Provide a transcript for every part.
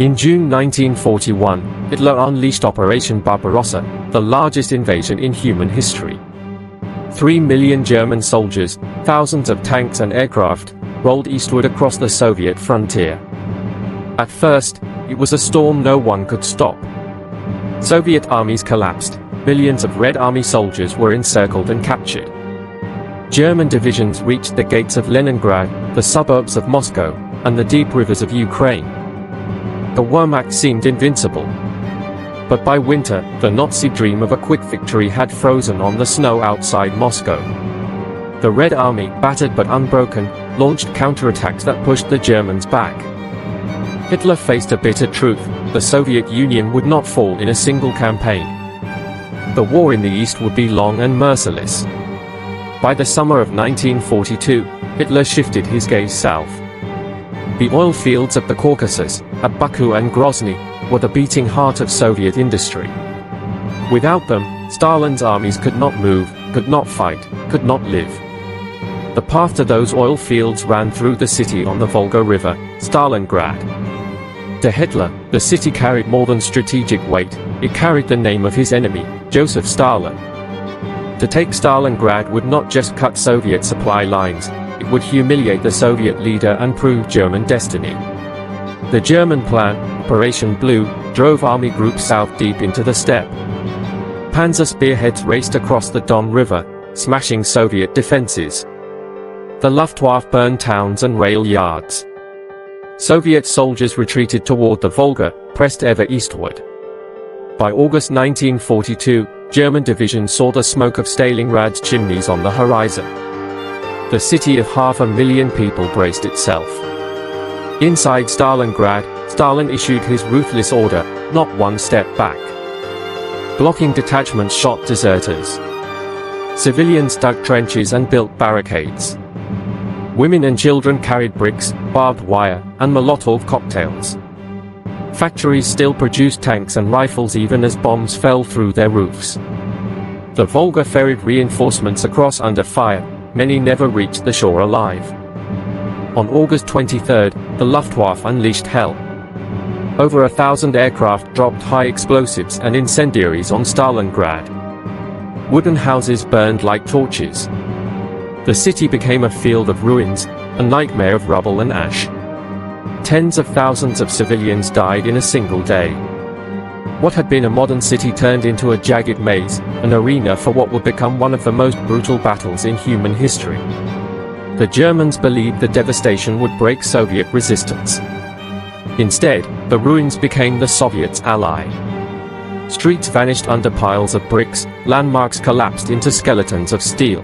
In June 1941, Hitler unleashed Operation Barbarossa, the largest invasion in human history. 3 million German soldiers, thousands of tanks and aircraft, rolled eastward across the Soviet frontier. At first, it was a storm no one could stop. Soviet armies collapsed, millions of Red Army soldiers were encircled and captured. German divisions reached the gates of Leningrad, the suburbs of Moscow, and the deep rivers of Ukraine. The Wehrmacht seemed invincible. But by winter, the Nazi dream of a quick victory had frozen on the snow outside Moscow. The Red Army, battered but unbroken, launched counterattacks that pushed the Germans back. Hitler faced a bitter truth: the Soviet Union would not fall in a single campaign. The war in the East would be long and merciless. By the summer of 1942, Hitler shifted his gaze south. The oil fields of the Caucasus, at Baku and Grozny, were the beating heart of Soviet industry. Without them, Stalin's armies could not move, could not fight, could not live. The path to those oil fields ran through the city on the Volga River, Stalingrad. To Hitler, the city carried more than strategic weight, it carried the name of his enemy, Joseph Stalin. To take Stalingrad would not just cut Soviet supply lines, it would humiliate the Soviet leader and prove German destiny. The German plan, Operation Blue, drove army groups south deep into the steppe. Panzer spearheads raced across the Don River, smashing Soviet defenses. The Luftwaffe burned towns and rail yards. Soviet soldiers retreated toward the Volga, pressed ever eastward. By August 1942, German divisions saw the smoke of Stalingrad's chimneys on the horizon. The city of 500,000 people braced itself. Inside Stalingrad, Stalin issued his ruthless order: not one step back. Blocking detachments shot deserters. Civilians dug trenches and built barricades. Women and children carried bricks, barbed wire, and Molotov cocktails. Factories still produced tanks and rifles even as bombs fell through their roofs. The Volga ferried reinforcements across under fire, many never reached the shore alive. On August 23, the Luftwaffe unleashed hell. Over 1,000 aircraft dropped high explosives and incendiaries on Stalingrad. Wooden houses burned like torches. The city became a field of ruins, a nightmare of rubble and ash. Tens of thousands of civilians died in a single day. What had been a modern city turned into a jagged maze, an arena for what would become one of the most brutal battles in human history. The Germans believed the devastation would break Soviet resistance. Instead, the ruins became the Soviets' ally. Streets vanished under piles of bricks, landmarks collapsed into skeletons of steel.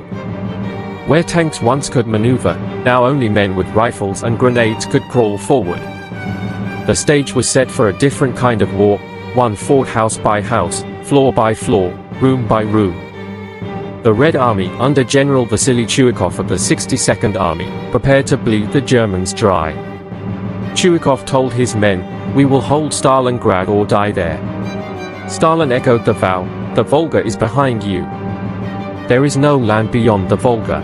Where tanks once could maneuver, now only men with rifles and grenades could crawl forward. The stage was set for a different kind of war, one fought house by house, floor by floor, room by room. The Red Army, under General Vasily Chuikov of the 62nd Army, prepared to bleed the Germans dry. Chuikov told his men, "We will hold Stalingrad or die there." Stalin echoed the vow, "The Volga is behind you. There is no land beyond the Volga."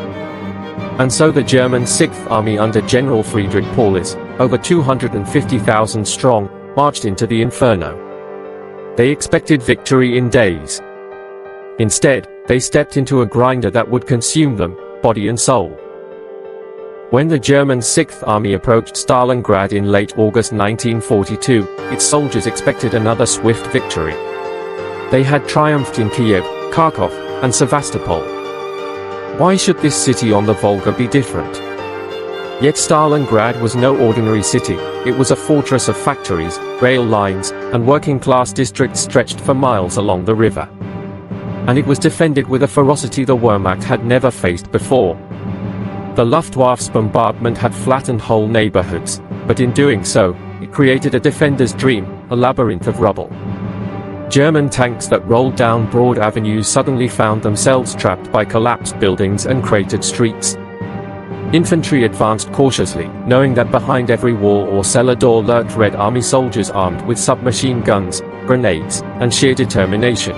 And so the German 6th Army under General Friedrich Paulus, over 250,000 strong, marched into the inferno. They expected victory in days. Instead, they stepped into a grinder that would consume them, body and soul. When the German 6th Army approached Stalingrad in late August 1942, its soldiers expected another swift victory. They had triumphed in Kiev, Kharkov, and Sevastopol. Why should this city on the Volga be different? Yet Stalingrad was no ordinary city, it was a fortress of factories, rail lines, and working-class districts stretched for miles along the river. And it was defended with a ferocity the Wehrmacht had never faced before. The Luftwaffe's bombardment had flattened whole neighborhoods, but in doing so, it created a defender's dream, a labyrinth of rubble. German tanks that rolled down broad avenues suddenly found themselves trapped by collapsed buildings and cratered streets. Infantry advanced cautiously, knowing that behind every wall or cellar door lurked Red Army soldiers armed with submachine guns, grenades, and sheer determination.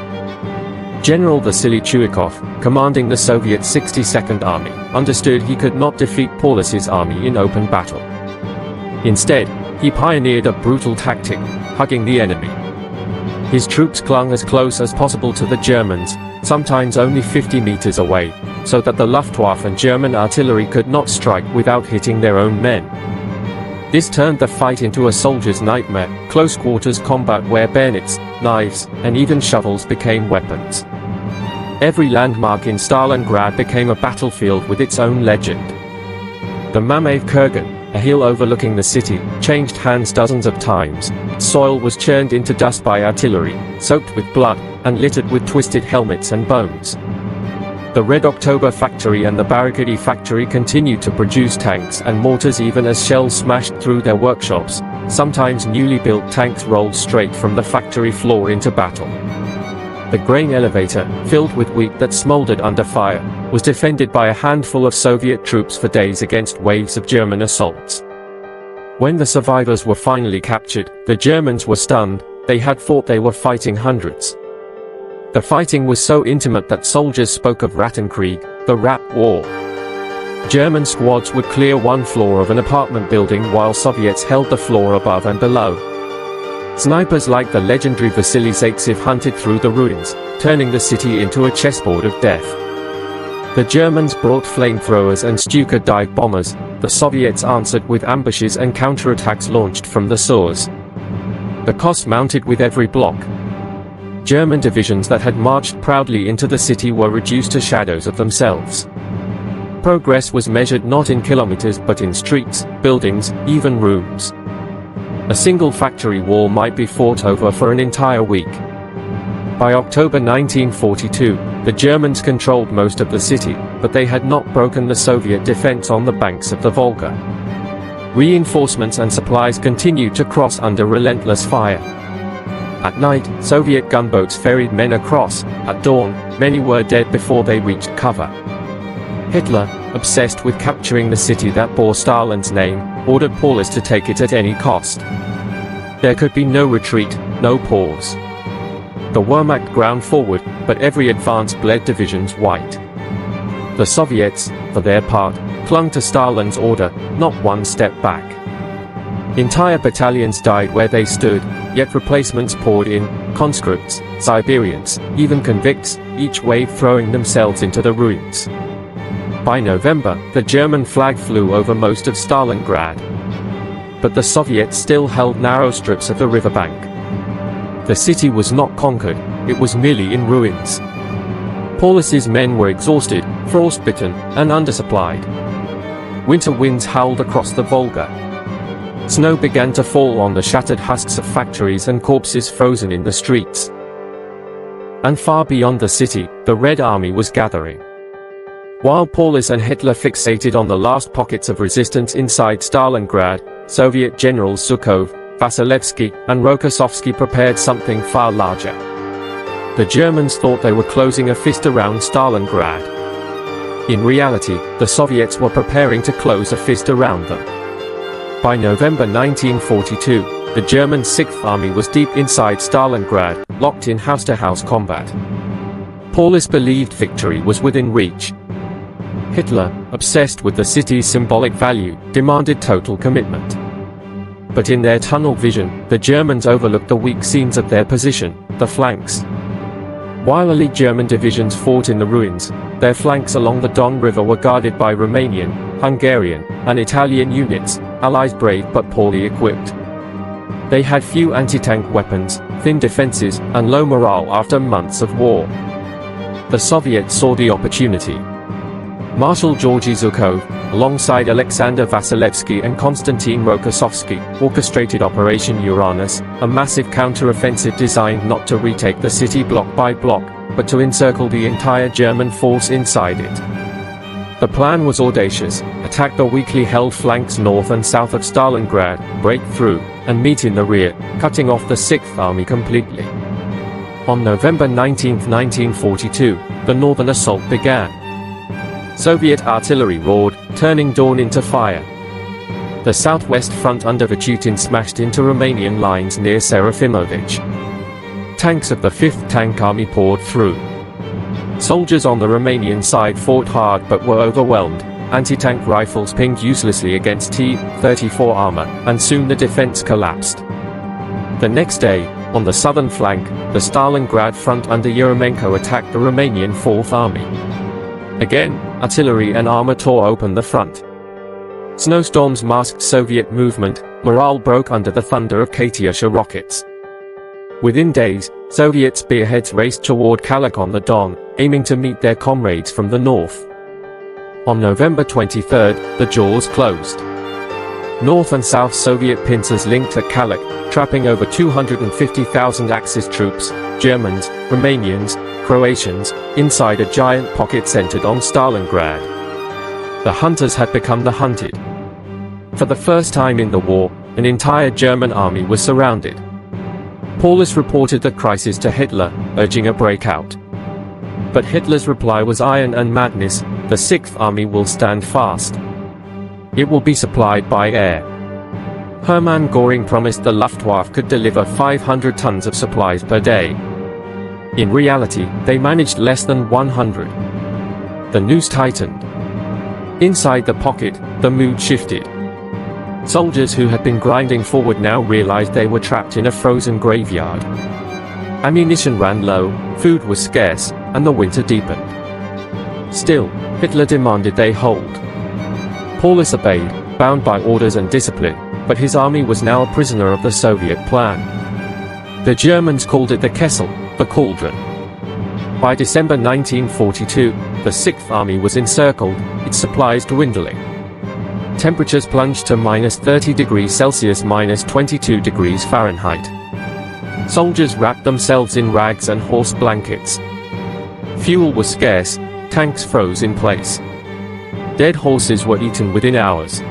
General Vasily Chuikov, commanding the Soviet 62nd Army, understood he could not defeat Paulus's army in open battle. Instead, He pioneered a brutal tactic, hugging the enemy. His troops clung as close as possible to the Germans, sometimes only 50 meters away, so that the Luftwaffe and German artillery could not strike without hitting their own men. This turned the fight into a soldier's nightmare, close quarters combat where bayonets, knives, and even shovels became weapons. Every landmark in Stalingrad became a battlefield with its own legend. The Mamayev Kurgan, a hill overlooking the city, changed hands dozens of times. Its soil was churned into dust by artillery, soaked with blood, and littered with twisted helmets and bones. The Red October factory and the Barricade factory continued to produce tanks and mortars even as shells smashed through their workshops. Sometimes newly built tanks rolled straight from the factory floor into battle. The grain elevator, filled with wheat that smoldered under fire, was defended by a handful of Soviet troops for days against waves of German assaults. When the survivors were finally captured, the Germans were stunned. They had thought they were fighting hundreds. The fighting was so intimate that soldiers spoke of Rattenkrieg, the rat war. German squads would clear one floor of an apartment building while Soviets held the floor above and below. Snipers like the legendary Vasily Zaitsev hunted through the ruins, turning the city into a chessboard of death. The Germans brought flamethrowers and Stuka dive bombers. The Soviets answered with ambushes and counterattacks launched from the sewers. The cost mounted with every block. German divisions that had marched proudly into the city were reduced to shadows of themselves. Progress was measured not in kilometers but in streets, buildings, even rooms. A single factory wall might be fought over for an entire week. By October 1942, the Germans controlled most of the city, but they had not broken the Soviet defense on the banks of the Volga. Reinforcements and supplies continued to cross under relentless fire. At night, Soviet gunboats ferried men across. At dawn, many were dead before they reached cover. Hitler, obsessed with capturing the city that bore Stalin's name, ordered Paulus to take it at any cost. There could be no retreat, no pause. The Wehrmacht ground forward, but every advance bled divisions white. The Soviets, for their part, clung to Stalin's order, not one step back. Entire battalions died where they stood, yet replacements poured in, conscripts, Siberians, even convicts, each wave throwing themselves into the ruins. By November, the German flag flew over most of Stalingrad. But the Soviets still held narrow strips of the riverbank. The city was not conquered, it was merely in ruins. Paulus's men were exhausted, frostbitten, and undersupplied. Winter winds howled across the Volga. Snow began to fall on the shattered husks of factories and corpses frozen in the streets. And far beyond the city, the Red Army was gathering. While Paulus and Hitler fixated on the last pockets of resistance inside Stalingrad, Soviet generals Zhukov, Vasilevsky, and Rokossovsky prepared something far larger. The Germans thought they were closing a fist around Stalingrad. In reality, the Soviets were preparing to close a fist around them. By November 1942, the German 6th Army was deep inside Stalingrad, locked in house-to-house combat. Paulus believed victory was within reach. Hitler, obsessed with the city's symbolic value, demanded total commitment. But in their tunnel vision, the Germans overlooked the weak seams of their position, the flanks. While elite German divisions fought in the ruins, their flanks along the Don River were guarded by Romanian, Hungarian, and Italian units, allies brave but poorly equipped. They had few anti-tank weapons, thin defenses, and low morale after months of war. The Soviets saw the opportunity. Marshal Georgy Zhukov, alongside Alexander Vasilevsky and Konstantin Rokossovsky, orchestrated Operation Uranus, a massive counteroffensive designed not to retake the city block by block, but to encircle the entire German force inside it. The plan was audacious: attack the weakly held flanks north and south of Stalingrad, break through, and meet in the rear, cutting off the 6th Army completely. On November 19, 1942, the northern assault began. Soviet artillery roared, turning dawn into fire. The southwest front under Vatutin smashed into Romanian lines near Serafimovich. Tanks of the 5th Tank Army poured through. Soldiers on the Romanian side fought hard but were overwhelmed. anti-tank rifles pinged uselessly against T-34 armor, and soon the defense collapsed. The next day, on the southern flank, the Stalingrad front under Eremenko attacked the Romanian Fourth Army. Again, artillery and armor tore open the front. Snowstorms masked Soviet movement, morale broke under the thunder of Katyusha rockets. Within days, Soviet spearheads raced toward Kalach on the Don, aiming to meet their comrades from the north. On November 23, the jaws closed. North and South Soviet pincers linked at Kalach, trapping over 250,000 Axis troops, Germans, Romanians, Croatians, inside a giant pocket centered on Stalingrad. The hunters had become the hunted. For the first time in the war, an entire German army was surrounded. Paulus reported the crisis to Hitler, urging a breakout. But Hitler's reply was iron and madness: the Sixth Army will stand fast. It will be supplied by air. Hermann Göring promised the Luftwaffe could deliver 500 tons of supplies per day. In reality, they managed less than 100. The noose tightened. Inside the pocket, the mood shifted. Soldiers who had been grinding forward now realized they were trapped in a frozen graveyard. Ammunition ran low, food was scarce, and the winter deepened. Still, Hitler demanded they hold. Paulus obeyed, bound by orders and discipline, but his army was now a prisoner of the Soviet plan. The Germans called it the Kessel, the cauldron. By December 1942, the Sixth Army was encircled, its supplies dwindling. Temperatures plunged to -30 degrees Celsius, -22 degrees Fahrenheit. Soldiers wrapped themselves in rags and horse blankets. Fuel was scarce, tanks froze in place. Dead horses were eaten within hours.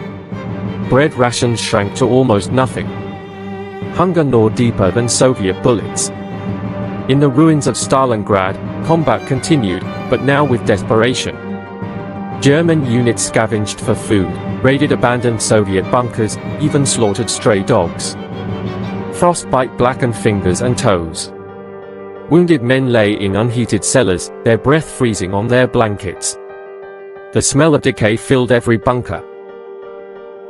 Bread rations shrank to almost nothing. Hunger gnawed deeper than Soviet bullets. In the ruins of Stalingrad, combat continued, but now with desperation. German units scavenged for food, raided abandoned Soviet bunkers, even slaughtered stray dogs. Frostbite blackened fingers and toes. Wounded men lay in unheated cellars, their breath freezing on their blankets. The smell of decay filled every bunker.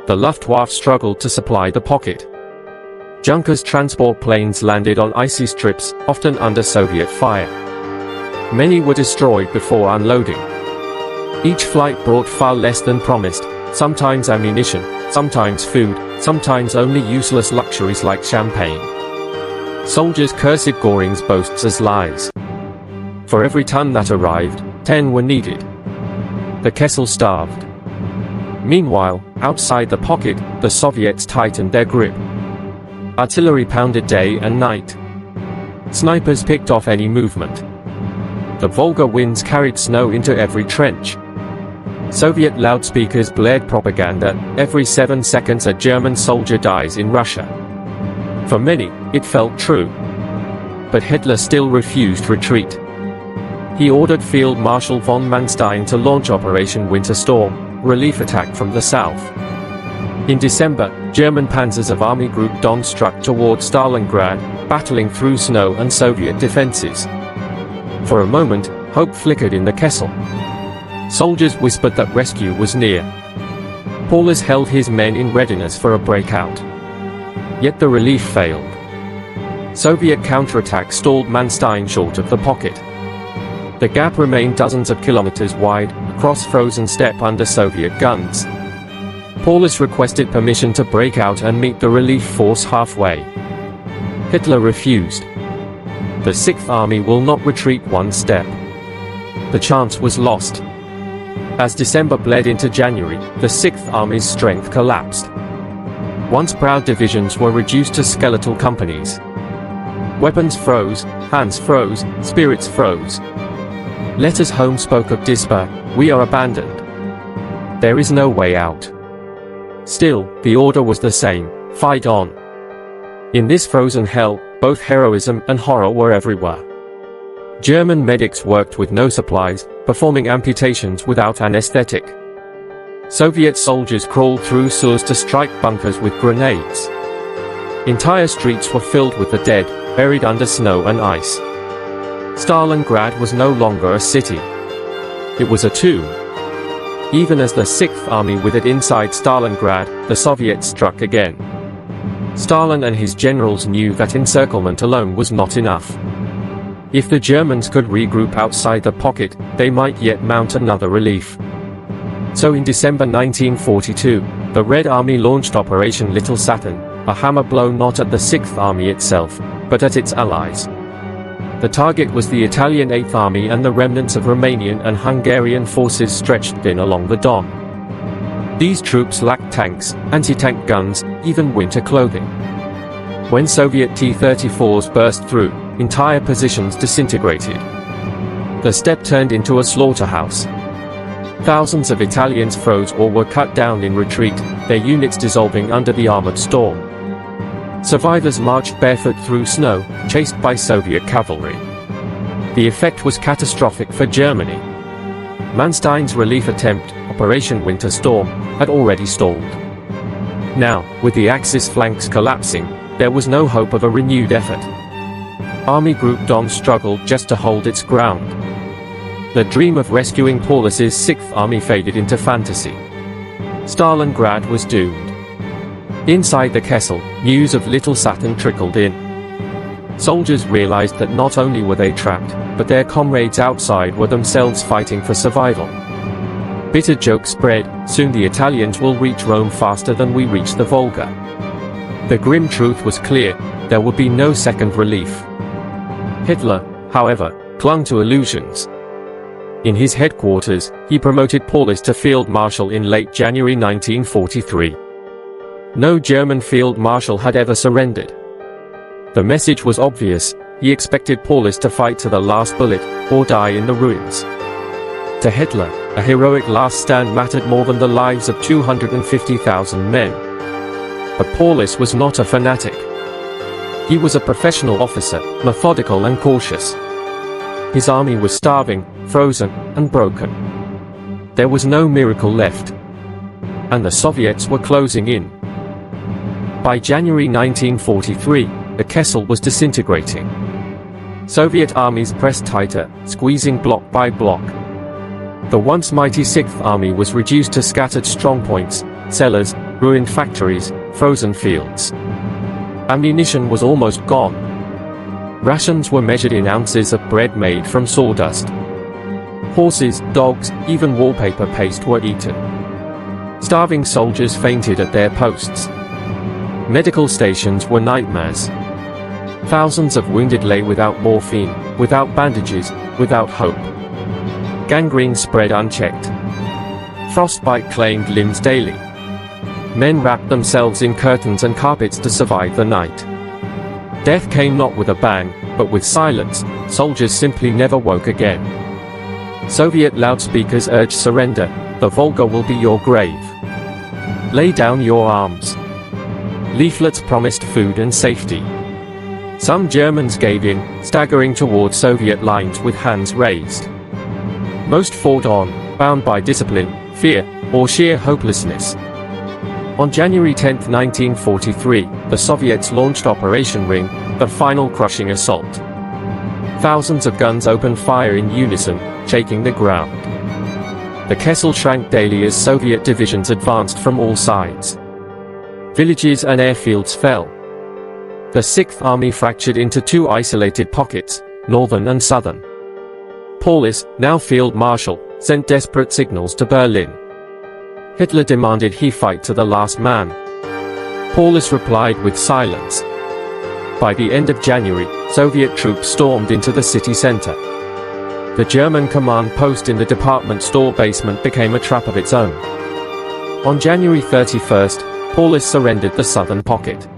The Luftwaffe struggled to supply the pocket. Junkers transport planes landed on icy strips, often under Soviet fire. Many were destroyed before unloading. Each flight brought far less than promised, sometimes ammunition, sometimes food, sometimes only useless luxuries like champagne. Soldiers cursed Göring's boasts as lies. For every ton that arrived, 10 were needed. The Kessel starved. Meanwhile, outside the pocket, the Soviets tightened their grip. Artillery pounded day and night. Snipers picked off any movement. The Volga winds carried snow into every trench. Soviet loudspeakers blared propaganda: every 7 seconds a German soldier dies in Russia. For many, it felt true. But Hitler still refused retreat. He ordered Field Marshal von Manstein to launch Operation Winter Storm, relief attack from the south. In December, German panzers of Army Group Don struck toward Stalingrad, battling through snow and Soviet defenses. For a moment, hope flickered in the Kessel. Soldiers whispered that rescue was near. Paulus held his men in readiness for a breakout. Yet the relief failed. Soviet counterattack stalled Manstein short of the pocket. The gap remained dozens of kilometers wide, across frozen steppe under Soviet guns. Paulus requested permission to break out and meet the relief force halfway. Hitler refused. The Sixth Army will not retreat one step. The chance was lost. As December bled into January, the Sixth Army's strength collapsed. Once proud divisions were reduced to skeletal companies. Weapons froze, hands froze, spirits froze. Letters home spoke of despair: we are abandoned. There is no way out. Still, the order was the same: fight on. In this frozen hell, both heroism and horror were everywhere. German medics worked with no supplies, performing amputations without anesthetic. Soviet soldiers crawled through sewers to strike bunkers with grenades. Entire streets were filled with the dead, buried under snow and ice. Stalingrad was no longer a city. It was a tomb. Even as the Sixth Army withered inside Stalingrad, the Soviets struck again. Stalin and his generals knew that encirclement alone was not enough. If the Germans could regroup outside the pocket, they might yet mount another relief. So in December 1942, the Red Army launched Operation Little Saturn, a hammer blow not at the Sixth Army itself, but at its allies. The target was the Italian Eighth Army and the remnants of Romanian and Hungarian forces stretched thin along the Don. These troops lacked tanks, anti-tank guns, even winter clothing. When Soviet T-34s burst through, entire positions disintegrated. The steppe turned into a slaughterhouse. Thousands of Italians froze or were cut down in retreat, their units dissolving under the armored storm. Survivors marched barefoot through snow, chased by Soviet cavalry. The effect was catastrophic for Germany. Manstein's relief attempt, Operation Winter Storm, had already stalled. Now, with the Axis flanks collapsing, there was no hope of a renewed effort. Army Group Don struggled just to hold its ground. The dream of rescuing Paulus's Sixth Army faded into fantasy. Stalingrad was doomed. Inside the Kessel, news of Little Saturn trickled in. Soldiers realized that not only were they trapped, but their comrades outside were themselves fighting for survival. Bitter jokes spread, soon the Italians will reach Rome faster than we reach the Volga. The grim truth was clear, there would be no second relief. Hitler, however, clung to illusions. In his headquarters, he promoted Paulus to Field Marshal in late January 1943. No German Field Marshal had ever surrendered. The message was obvious, he expected Paulus to fight to the last bullet, or die in the ruins. To Hitler, a heroic last stand mattered more than the lives of 250,000 men. But Paulus was not a fanatic. He was a professional officer, methodical and cautious. His army was starving, frozen, and broken. There was no miracle left. And the Soviets were closing in. By January 1943, the Kessel was disintegrating. Soviet armies pressed tighter, squeezing block by block. The once mighty Sixth Army was reduced to scattered strongpoints, cellars, ruined factories, frozen fields. Ammunition was almost gone. Rations were measured in ounces of bread made from sawdust. Horses, dogs, even wallpaper paste were eaten. Starving soldiers fainted at their posts. Medical stations were nightmares. Thousands of wounded lay without morphine, without bandages, without hope. Gangrene spread unchecked. Frostbite claimed limbs daily. Men wrapped themselves in curtains and carpets to survive the night. Death came not with a bang, but with silence. Soldiers simply never woke again. Soviet loudspeakers urged surrender, the Volga will be your grave. Lay down your arms. Leaflets promised food and safety. Some Germans gave in, staggering toward Soviet lines with hands raised. Most fought on, bound by discipline, fear, or sheer hopelessness. On January 10, 1943, the Soviets launched Operation Ring, the final crushing assault. Thousands of guns opened fire in unison, shaking the ground. The Kessel shrank daily as Soviet divisions advanced from all sides. Villages and airfields fell. The Sixth Army fractured into two isolated pockets, northern and southern. Paulus, now Field Marshal, sent desperate signals to Berlin. Hitler demanded he fight to the last man. Paulus replied with silence. By the end of January, Soviet troops stormed into the city center. The German command post in the department store basement became a trap of its own. On January 31st, Paulus surrendered the southern pocket.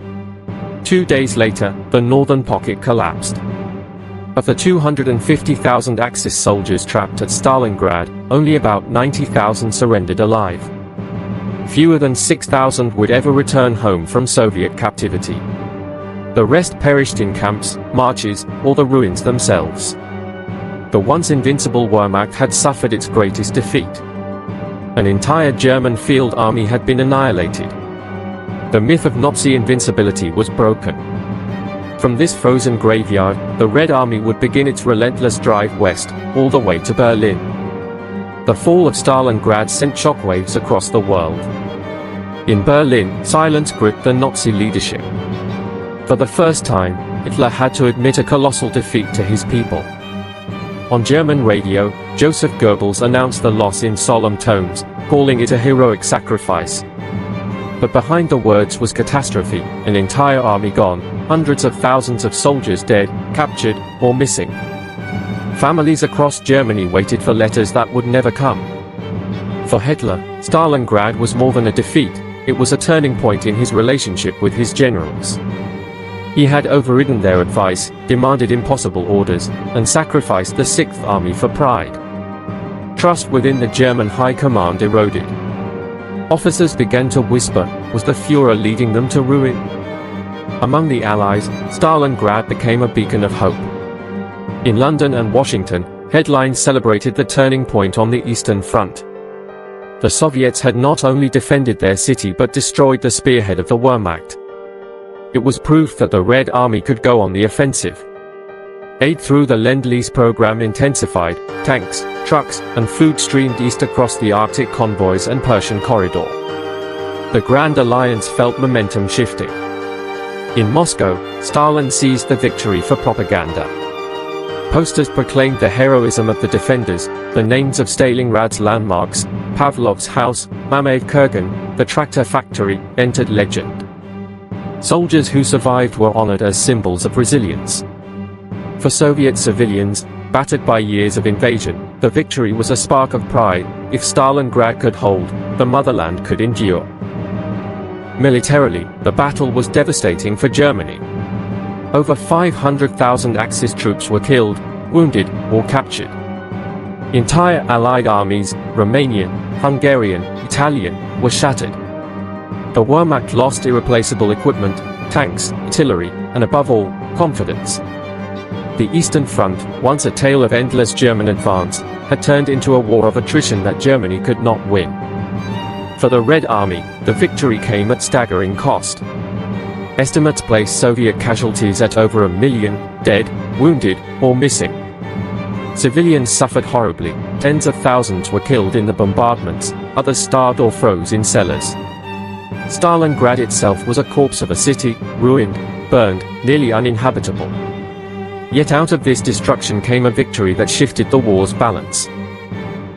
2 days later, the northern pocket collapsed. Of the 250,000 Axis soldiers trapped at Stalingrad, only about 90,000 surrendered alive. Fewer than 6,000 would ever return home from Soviet captivity. The rest perished in camps, marches, or the ruins themselves. The once invincible Wehrmacht had suffered its greatest defeat. An entire German field army had been annihilated. The myth of Nazi invincibility was broken. From this frozen graveyard, the Red Army would begin its relentless drive west, all the way to Berlin. The fall of Stalingrad sent shockwaves across the world. In Berlin, silence gripped the Nazi leadership. For the first time, Hitler had to admit a colossal defeat to his people. On German radio, Joseph Goebbels announced the loss in solemn tones, calling it a heroic sacrifice. But behind the words was catastrophe: an entire army gone, hundreds of thousands of soldiers dead, captured, or missing. Families across Germany waited for letters that would never come. For Hitler, Stalingrad was more than a defeat, it was a turning point in his relationship with his generals. He had overridden their advice, demanded impossible orders, and sacrificed the Sixth Army for pride. Trust within the German high command eroded. Officers began to whisper, was the Führer leading them to ruin? Among the Allies, Stalingrad became a beacon of hope. In London and Washington, headlines celebrated the turning point on the Eastern Front. The Soviets had not only defended their city but destroyed the spearhead of the Wehrmacht. It was proof that the Red Army could go on the offensive. Aid through the Lend-Lease program intensified, tanks, trucks, and food streamed east across the Arctic convoys and Persian corridor. The Grand Alliance felt momentum shifting. In Moscow, Stalin seized the victory for propaganda. Posters proclaimed the heroism of the defenders, the names of Stalingrad's landmarks, Pavlov's house, Mamayev Kurgan, the tractor factory, entered legend. Soldiers who survived were honored as symbols of resilience. For Soviet civilians, battered by years of invasion, the victory was a spark of pride. If Stalingrad could hold, the motherland could endure. Militarily, the battle was devastating for Germany. Over 500,000 Axis troops were killed, wounded, or captured. Entire Allied armies, Romanian, Hungarian, Italian, were shattered. The Wehrmacht lost irreplaceable equipment, tanks, artillery, and above all, confidence. The Eastern Front, once a tale of endless German advance, had turned into a war of attrition that Germany could not win. For the Red Army, the victory came at staggering cost. Estimates place Soviet casualties at over 1 million, dead, wounded, or missing. Civilians suffered horribly, tens of thousands were killed in the bombardments, others starved or froze in cellars. Stalingrad itself was a corpse of a city, ruined, burned, nearly uninhabitable. Yet out of this destruction came a victory that shifted the war's balance.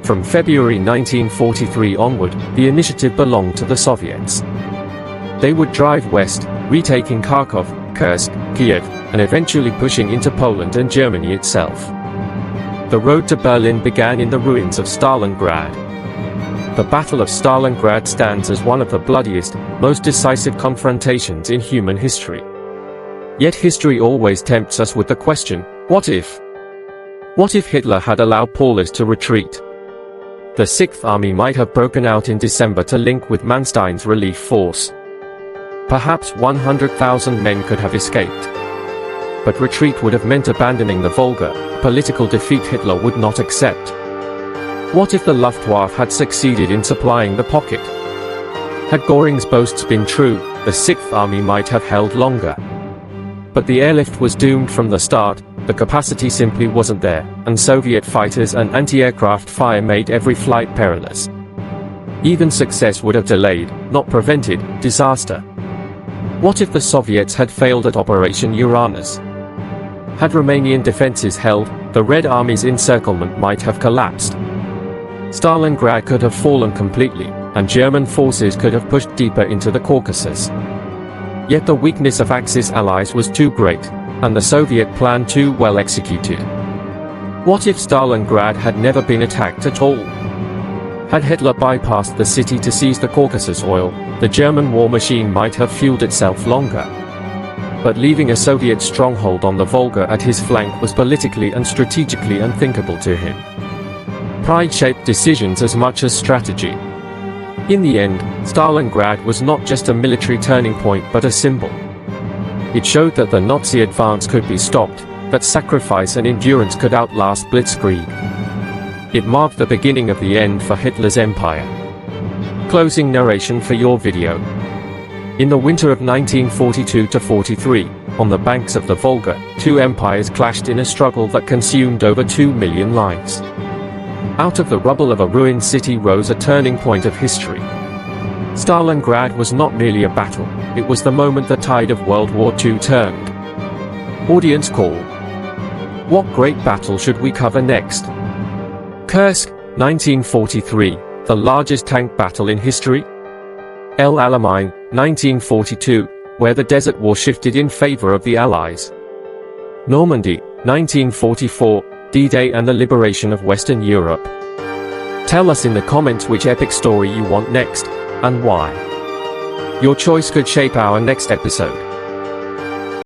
From February 1943 onward, the initiative belonged to the Soviets. They would drive west, retaking Kharkov, Kursk, Kiev, and eventually pushing into Poland and Germany itself. The road to Berlin began in the ruins of Stalingrad. The Battle of Stalingrad stands as one of the bloodiest, most decisive confrontations in human history. Yet history always tempts us with the question, what if? What if Hitler had allowed Paulus to retreat? The Sixth Army might have broken out in December to link with Manstein's relief force. Perhaps 100,000 men could have escaped. But retreat would have meant abandoning the Volga, a political defeat Hitler would not accept. What if the Luftwaffe had succeeded in supplying the pocket? Had Göring's boasts been true, the Sixth Army might have held longer. But the airlift was doomed from the start, the capacity simply wasn't there, and Soviet fighters and anti-aircraft fire made every flight perilous. Even success would have delayed, not prevented, disaster. What if the Soviets had failed at Operation Uranus? Had Romanian defenses held, the Red Army's encirclement might have collapsed. Stalingrad could have fallen completely, and German forces could have pushed deeper into the Caucasus. Yet the weakness of Axis allies was too great, and the Soviet plan too well executed. What if Stalingrad had never been attacked at all? Had Hitler bypassed the city to seize the Caucasus oil, the German war machine might have fueled itself longer. But leaving a Soviet stronghold on the Volga at his flank was politically and strategically unthinkable to him. Pride shaped decisions as much as strategy. In the end, Stalingrad was not just a military turning point but a symbol. It showed that the Nazi advance could be stopped, that sacrifice and endurance could outlast blitzkrieg. It marked the beginning of the end for Hitler's empire. Closing narration for your video. In the winter of 1942-43, on the banks of the Volga, two empires clashed in a struggle that consumed over 2 million lives. Out of the rubble of a ruined city rose a turning point of history. Stalingrad was not merely a battle, it was the moment the tide of World War II turned. Audience call. What great battle should we cover next? Kursk, 1943, the largest tank battle in history. El Alamein, 1942, where the Desert War shifted in favor of the Allies. Normandy, 1944, D-Day and the liberation of Western Europe. Tell us in the comments which epic story you want next, and why. Your choice could shape our next episode.